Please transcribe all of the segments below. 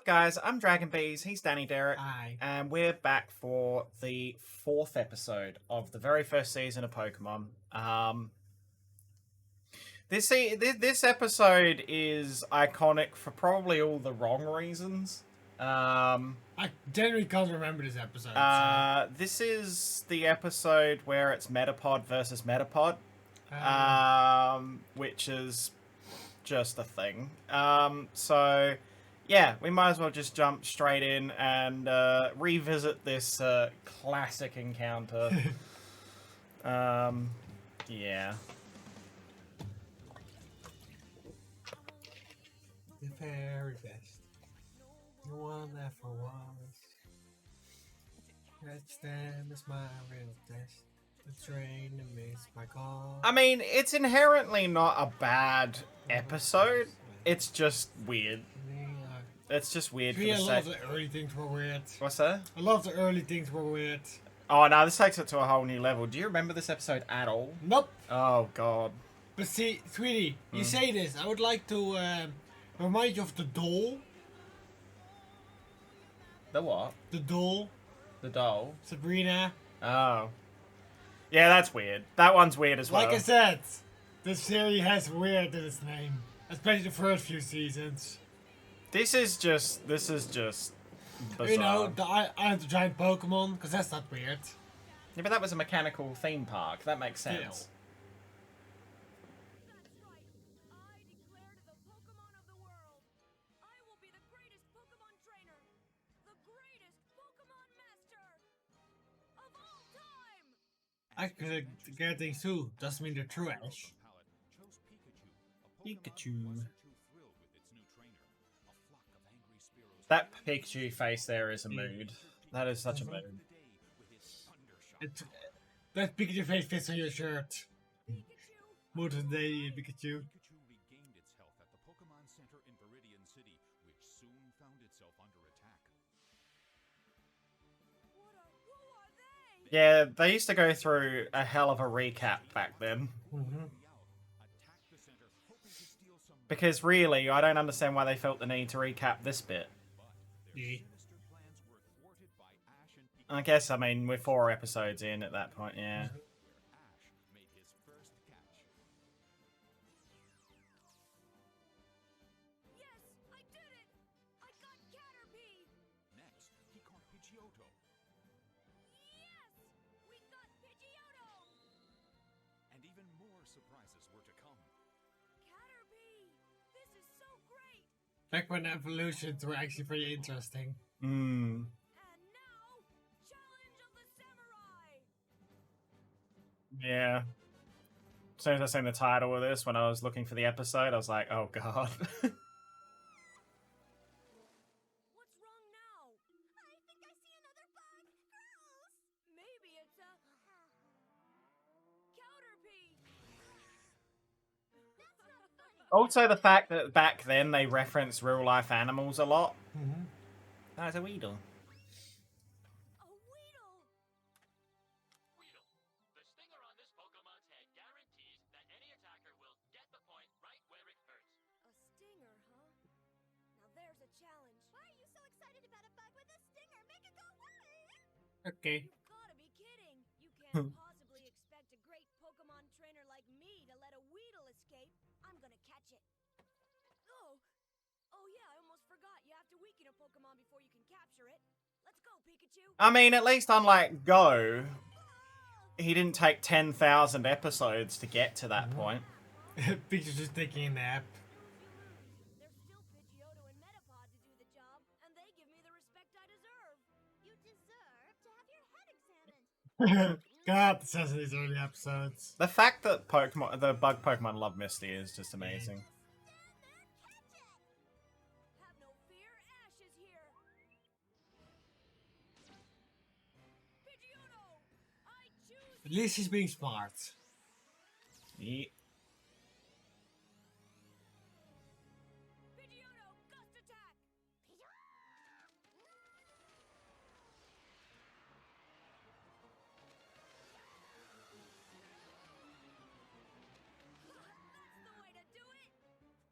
up, guys? I'm Dragon Bees. He's Daniderek. Aye. And we're back for the 4th episode of the very first season of Pokemon. This episode is iconic for probably all the wrong reasons. I generally can't remember this episode. This is the episode where it's Metapod versus Metapod, which is just a thing. So yeah, we might as well just jump straight in and revisit this classic encounter. Yeah. The very best. The one that for was. Catch them is my real test. The train to miss my call. I mean, it's inherently not a bad episode. It's just weird. It's just weird. A lot of the early things were weird. What's that? A lot of the early things were weird. Oh no, this takes it to a whole new level. Do you remember this episode at all? Nope. Oh god. But see, sweetie, you say this. I would like to remind you of the doll. The what? The doll. The doll? Sabrina. Oh. Yeah, that's weird. That one's weird as well. Like I said, this series has weird in its name. Especially the first few seasons. This is just bizarre. You know, I have the giant Pokemon, because that's not weird. Yeah, but that was a mechanical theme park. That makes sense. Still. Actually, getting two doesn't mean they're trash. Pikachu. That Pikachu face there is a mood. That is such a mood. That Pikachu face fits on your shirt. Mood of the day, Pikachu. Pikachu regained its health at the Pokemon Center in Viridian City, which soon found itself under attack. Yeah, they used to go through a hell of a recap back then. Because really, I don't understand why they felt the need to recap this bit. Yeah. I guess, I mean, we're 4 episodes in at that point, yeah. And even more surprises were to come. This is so great! Back when evolutions were actually pretty interesting. Hmm. And now, Challenge of the Samurai! Yeah. As soon as I seen the title of this, when I was looking for the episode, I was like, oh god. What's wrong now? I think I see another bug. Gross! Maybe it's a... Counterpea! That's not funny! Also, the fact that back then they referenced real-life animals a lot. That's a Weedle. A Weedle! Weedle. The stinger on this Pokemon's head guarantees that any attacker will get the point right where it hurts. A stinger, huh? Now there's a challenge. Why are you so excited about a bug with a stinger? Make it go away! Okay. You gotta be kidding! You can't possibly expect a great Pokemon trainer like me to let a Weedle escape. I'm gonna catch it. Oh yeah, I almost forgot. You have to weaken a Pokemon before you can capture it. Let's go, Pikachu! I mean, at least unlike Go, he didn't take 10,000 episodes to get to that point. Pikachu's just taking a nap. There's still Pidgeotto and Metapod to do the job, and they give me the respect I deserve. You deserve to have your head examined. God, this has these early episodes. The fact that the bug Pokemon love Misty is just amazing. Have no fear, Ash is here. Pidgeotto, I choose. At least he's being smart. Ye- Pidgeotto, gust attack. That's the way to do it.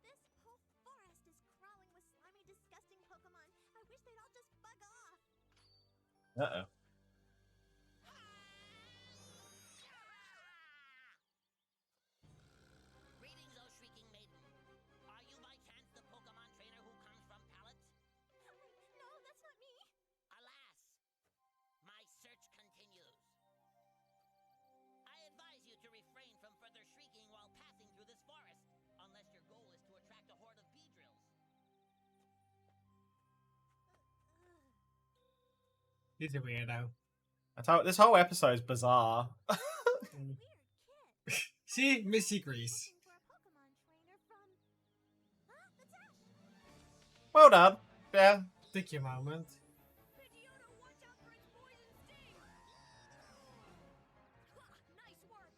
This whole forest is crawling with slimy, disgusting Pokemon. Uh-oh. Greetings, O shrieking maiden. Are you by chance the Pokemon trainer who comes from Pallet? No, that's not me. Alas, my search continues. I advise you to refrain from further shrieking while passing through this forest, unless your goal is to attract a horde of Beedrills. He's a weirdo. This whole episode's bizarre. Weird kid. See? Missy Grease. Looking for a Pokemon trainer from... It's Ash! Well done. Yeah. Take your moment. Pidgeotto, watch out for its poison sting! Nice work!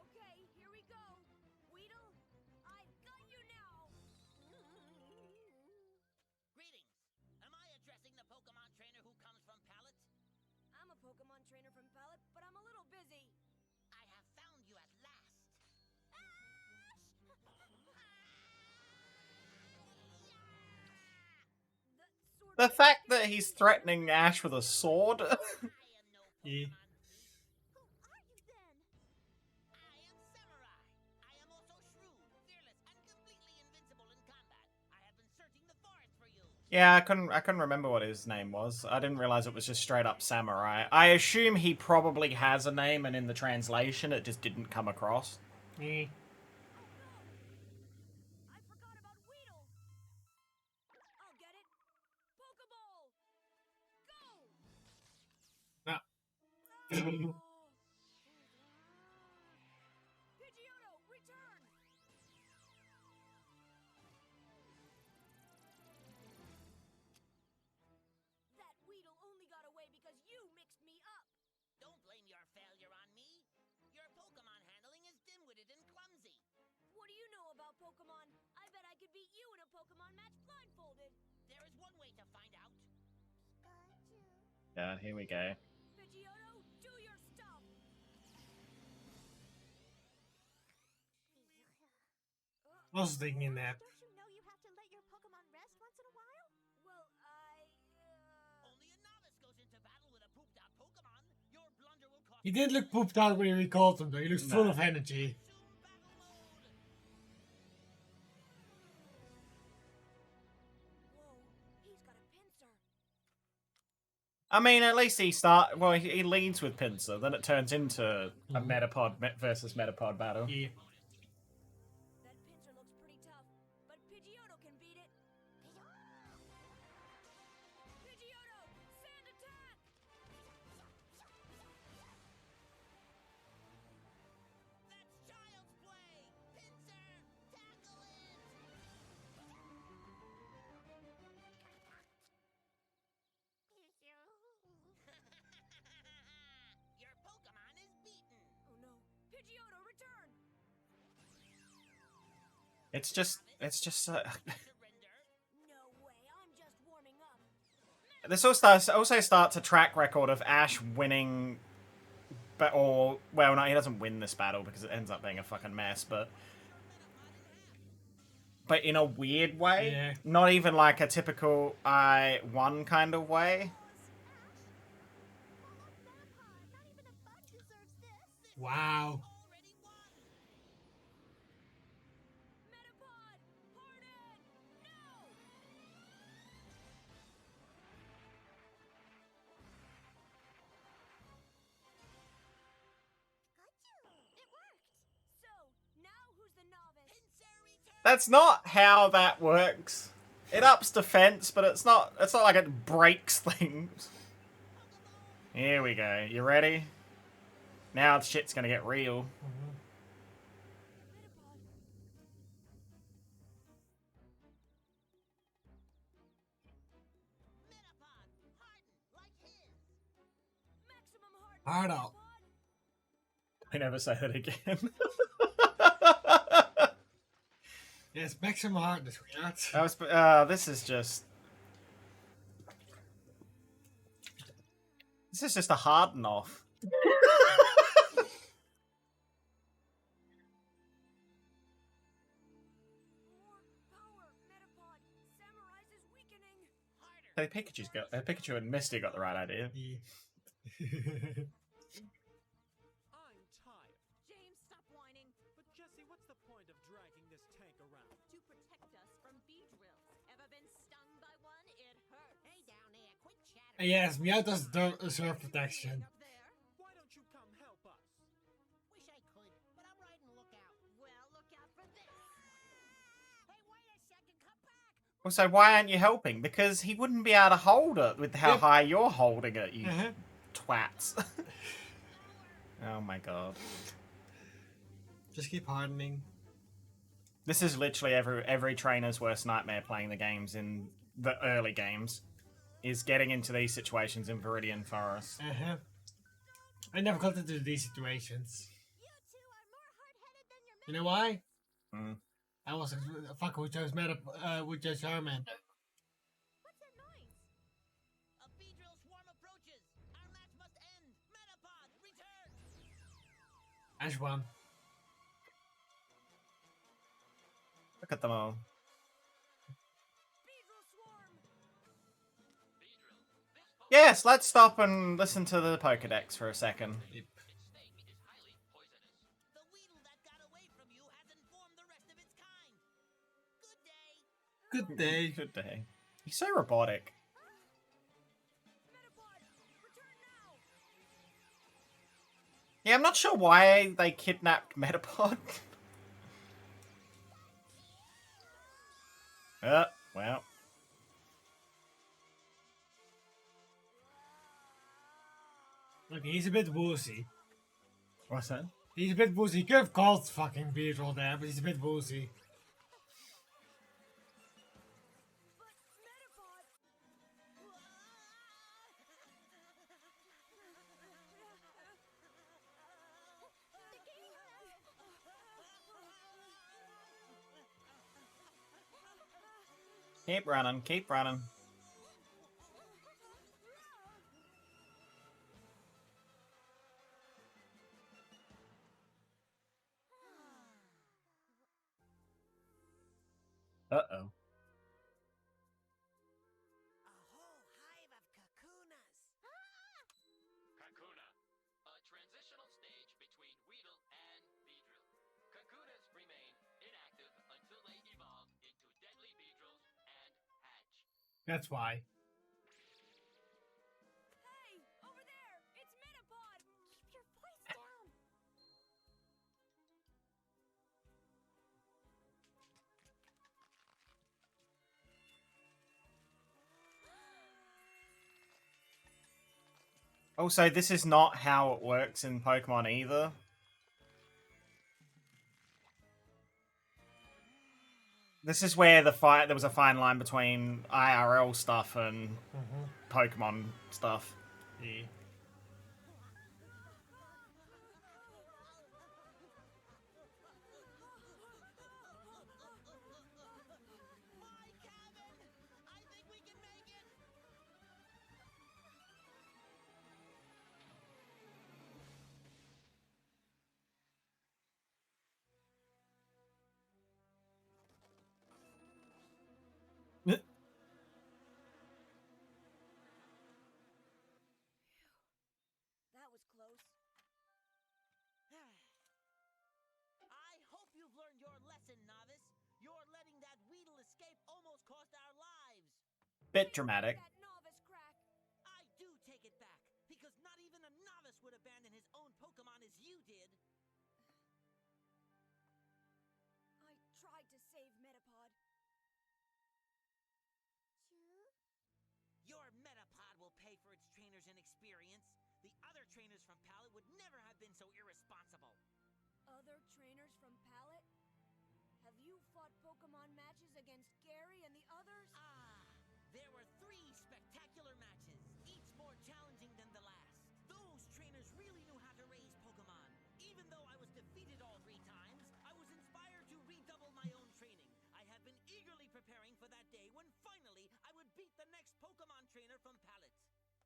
Okay, here we go. Weedle, I've got you now! Greetings. Am I addressing the Pokemon trainer who comes from Pallet? I'm a Pokemon trainer from Pallet, but I'm a little busy. I have found you at last. The fact that he's threatening Ash with a sword. I am no Yeah. Pokemon thief. Who are you then? I am Samurai. I am also shrewd, fearless, and completely invincible in combat. I have been searching the forest for you. Yeah, I couldn't remember what his name was. I didn't realize it was just straight up Samurai. I assume he probably has a name, and in the translation, it just didn't come across. Eh. I forgot about Weedle! I'll get it! Pokeball! Go! Ah. Pidgeotto, return! That Weedle only got away because you mixed me up! Don't blame your failure on me. Your Pokemon handling is dim-witted and clumsy. What do you know about Pokemon? I bet I could beat you in a Pokemon match blindfolded! There is one way to find out. Yeah, here we go. Pidgeotto, do your stuff! I was thinking that. Don't you know you have to let your Pokemon rest once in a while? Well, Only a novice goes into battle with a pooped-out Pokemon. Your blunder will cost He did look pooped out when he recalled him, though. He looks full Nah. of energy. Soon battle mode. whoa, he's got a pincer. I mean, at least he leads with Pinsir, then it turns into a Metapod versus Metapod battle. Yeah. That pincer looks pretty tough, but Pidgeotto can beat it. Pidgeotto, sand attack! That's child's play. Pinsir, tackle it. Your Pokemon is beaten. Oh no, Pidgeotto, return! It's just Surrender. No way, I'm just warming up. this also starts a track record of Ash winning, no, he doesn't win this battle because it ends up being a fucking mess, but in a weird way, Yeah. not even like a typical I won kind of way. Not even a bug deserves this! Wow. Already won. Metapod! Harden! No! It worked! So, now who's the novice? Pinsir return. That's not how that works. It ups defense, but it's not like it breaks things. Here we go. You ready? Now shit's gonna get real. Mhm. Metapod. Metapod, harden like his. Maximum harden! Hard out. Metapod. I never say that again. Yes, maximum hardness, weird. That was. This is just. This is just a harden off. More power, Metapod. Samurai's is weakening. say Pikachu and Misty got the right idea. Yeah. I'm tired. James, stop whining. But Jesse, what's the point of dragging this tank around? To protect us from bee drills. Ever been stung by one? It hurts. Hey down there, quit chattering. Yes, Meow does deserve protection. Up there. Why don't you come help us? Wish I could, but I'm riding lookout. Well, look out for this. Hey, wait a second, come back. Also, why aren't you helping? Because he wouldn't be able to hold it with how Yep. high you're holding it, you Uh-huh. twats. Oh my god. Just keep hardening. This is literally every trainer's worst nightmare playing the games in the early games. Is getting into these situations in Viridian Forest. Uh-huh. I never got into these situations. You two are more hard-headed than your You know why? Mm. I was a fucker who chose with just Charmander. What's that noise? A bee drill swarm approaches. Our match must end. Metapod, return. Ash one. Look at them all. Beedrill swarm. Beedrill, this Yes, let's stop and listen to the Pokedex for a second. Yep. sting is highly poisonous. The Weedle that got away from you has informed the rest of its kind. Good day. Good day. Good day. He's so robotic. Metapod, return now. Yeah, I'm not sure why they kidnapped Metapod. Well. Okay, he's a bit woozy. What's that? He's a bit woozy. He could have called fucking Beedrill there, but he's a bit woozy. Keep running, keep running. Uh-oh. A whole hive of kakunas. Kakuna, a transitional stage between Weedle and Beedrill. Kakunas remain inactive until they evolve into deadly Beedrills and hatch. That's why. Hey, over there! It's Metapod! Keep your voice down! Also, this is not how it works in Pokemon either. This is where there was a fine line between IRL stuff and Pokemon stuff. Yeah. My cabin. I think we can make it. That was close. I hope you've learned your lesson, novice. Your letting that Weedle escape almost cost our lives. Bit dramatic. That novice crack. I do take it back, because not even a novice would abandon his own Pokemon as you did. I tried to save Metapod. Your Metapod will pay for its trainers and experience. The other trainers from Pallet would never have been so irresponsible. Other trainers from Pallet? Have you fought Pokemon matches against Gary and the others? There were 3 spectacular matches, each more challenging than the last. Those trainers really knew how to raise Pokemon. Even though I was defeated all 3 times, I was inspired to redouble my own training. I have been eagerly preparing for that day when finally I would beat the next Pokemon trainer from Pallet.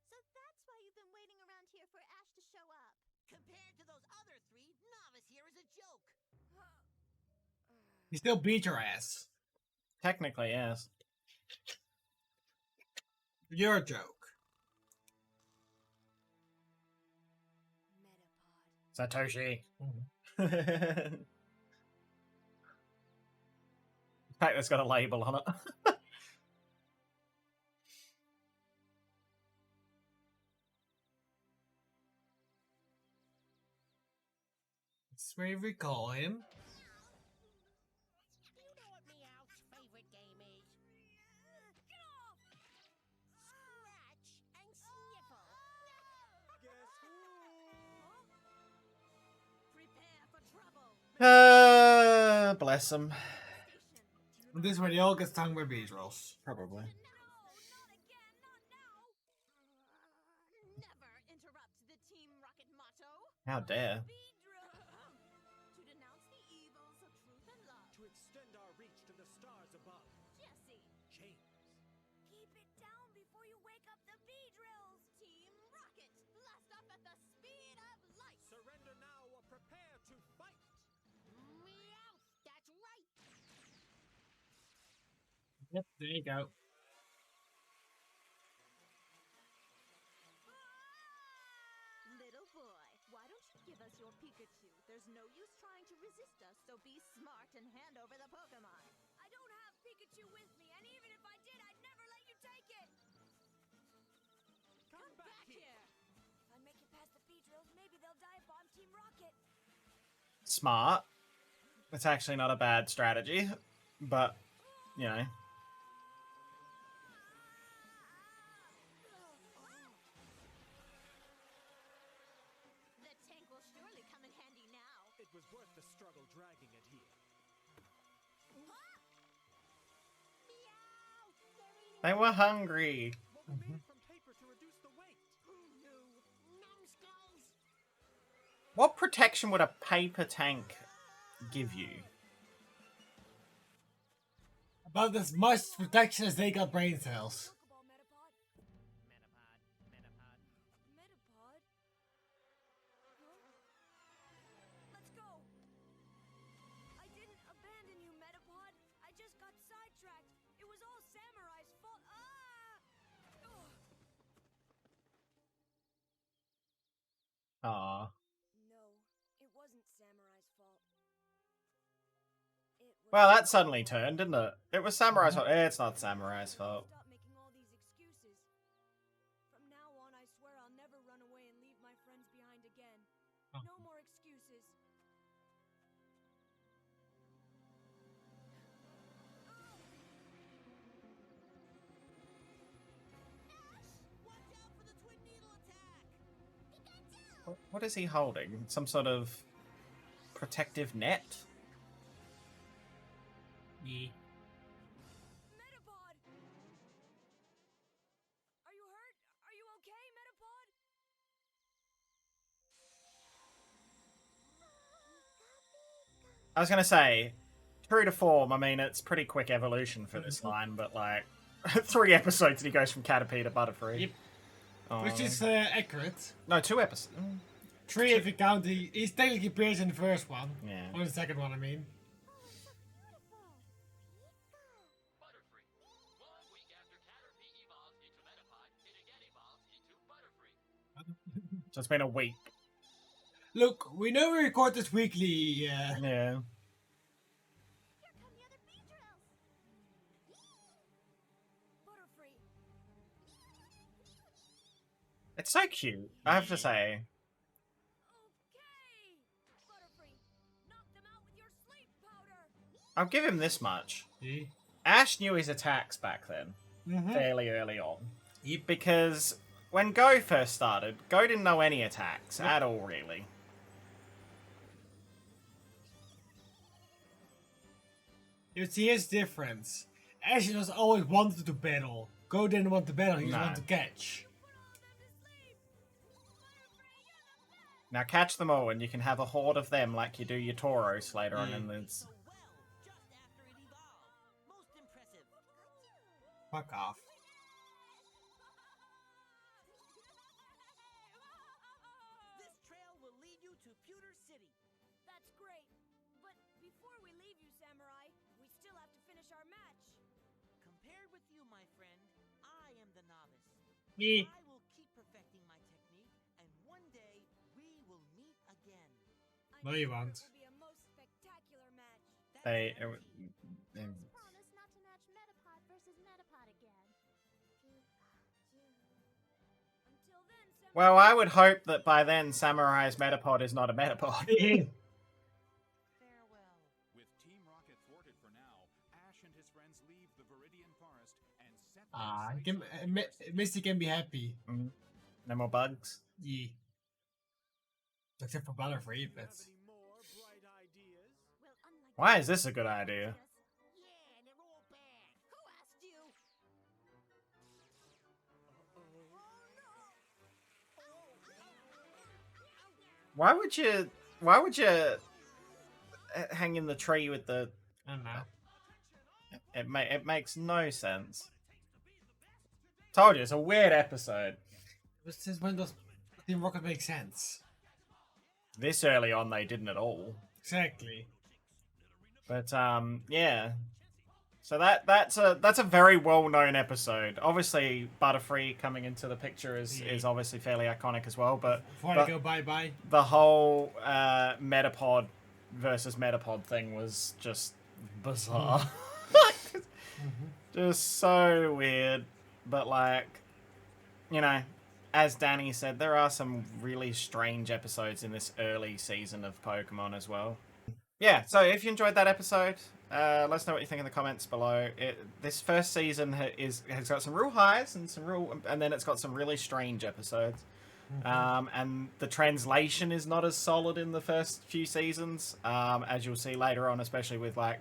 So that's why you've been waiting around here for Ash to show up. Compared to those other 3, Novice here is a joke. He still beat your ass. Technically, yes. You're a joke. Metapod. Satoshi. In fact, it's got a label on it. That's where we call him. You know what Meowth's favorite game is? Get off! Scratch and sniffle. Guess who? Prepare for trouble. Bless him. And this is where they all get stung by beedrills. Probably. No, not again, not now. Never interrupt the Team Rocket motto. How dare. Beedrill. To denounce the evils of truth and love. To extend our reach to the stars above. Jesse, James. keep it down before you wake up the Beedrills. Team Rocket, blast off at the speed of light. Surrender now or prepare to fight. Meowth, that's right. Yep, there you go. Little boy, why don't you give us your Pikachu? There's no use trying to resist us, so be smart and hand over the Pokemon. I don't have Pikachu with me, and even if I did, I'd never let you take it. Come back here. If I make it past the Beedrills, maybe they'll dive bomb Team Rocket. Smart. It's actually not a bad strategy, but, you know. The tank will surely come in handy now. It was worth the struggle dragging it here. Meow! They were hungry. But we made it from paper to reduce the weight. Who knew? Numbskulls! What protection would a paper tank give you? About as much protection as they got brain cells. Pokeball Metapod. Metapod. Metapod? Huh? Let's go. I didn't abandon you, Metapod. I just got sidetracked. It was all Samurai's fault. Ah! Ugh. Aw. No, it wasn't Samurai's fault. It was Well, that suddenly turned, didn't it? It was Samurai's fault. It's not Samurai's fault. Stop making all these excuses. From now on, I swear I'll never run away and leave my friends behind again. Oh. No more excuses. Watch out for the twin needle attack! What is he holding? Some sort of protective net? Yeah. Metapod! Are you hurt? Are you okay, Metapod? I was gonna say, true to form, I mean, it's pretty quick evolution for this line, but like, 3 episodes and he goes from Caterpie to Butterfree. Yep. Oh. Which is accurate. No, 2 episodes. 3 if you count he's technically appears in the first one. Yeah. Or the second one, I mean. Butterfree. 1 week after Caterpie evolves into Metapod, it again evolves into Butterfree. So it's been a week. Look, we know we record this weekly. Yeah. Here come the other Beedrills! Butterfree! It's so cute, I have to say. Okay! Butterfree, knock them out with your sleep powder! I'll give him this much. Yeah. Ash knew his attacks back then, Mm-hmm. fairly early on. Yep. Because when Go first started, Go didn't know any attacks at all, really. You see his difference. Ash just always wanted to battle. Go didn't want to battle, he just No. wanted to catch. Put all of them to sleep! Butterfree, you're the best! Now catch them all, and you can have a horde of them like you do your Tauros later on in the... So well, just after it evolved. Most impressive. Fuck off. This trail will lead you to Pewter City. That's great. But before we leave you, Samurai, we still have to finish our match. Compared with you, my friend, I am the novice. Me. I will keep perfecting my technique, and one day we will meet again. No, you won't. It will be a most spectacular match. They. Let's promise not to match Metapod versus Metapod again. Until then, Well, I would hope that by then Samurai's Metapod is not a Metapod. Farewell. With Team Rocket thwarted for now, Ash and his friends leave the Viridian Forest and set their Ah, sights can, on the Misty can be happy. No more bugs. Yeah. Except for Butterfree, but... Have any more bright ideas? Well, unlike Why is this a good idea? Yeah, they're all bad. Who asked you? Why would you? Why would you hang in the tree with the? I don't know. It makes no sense. Told you, it's a weird episode. But since when does Team Rocket make sense? This early on, they didn't at all. Exactly. But yeah. So that's a very well known episode. Obviously, Butterfree coming into the picture is obviously fairly iconic as well. But Before I go bye-bye. the whole Metapod versus Metapod thing was just bizarre. Just so weird. But like, you know, as Danny said, there are some really strange episodes in this early season of Pokemon as well. Yeah, so if you enjoyed that episode, let us know what you think in the comments below. This first season has got some real highs and and then it's got some really strange episodes. And the translation is not as solid in the first few seasons, as you'll see later on, especially with like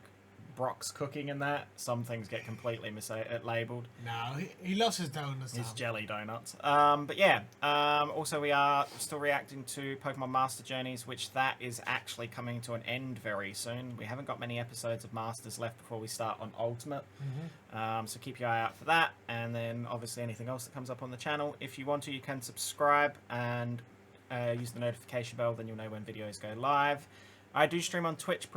Brock's cooking and that. Some things get completely mislabeled. No, he lost his donuts. His jelly donuts. But yeah, also we are still reacting to Pokemon Master Journeys, which that is actually coming to an end very soon. We haven't got many episodes of Masters left before we start on Ultimate. So keep your eye out for that. And then obviously anything else that comes up on the channel. If you want to, you can subscribe and use the notification bell, then you'll know when videos go live. I do stream on Twitch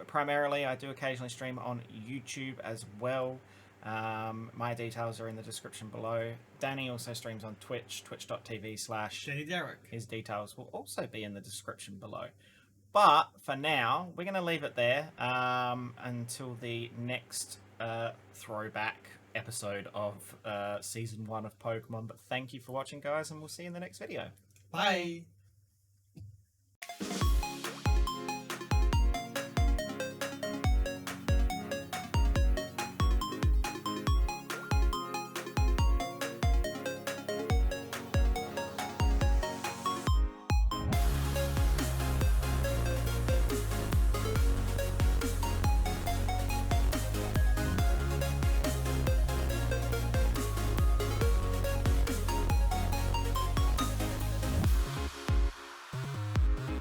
primarily. I do occasionally stream on YouTube as well. My details are in the description below. Danny also streams on Twitch, twitch.tv/ Daniderek. His details will also be in the description below. But for now, we're going to leave it there until the next throwback episode of Season 1 of Pokemon. But thank you for watching, guys, and we'll see you in the next video. Bye.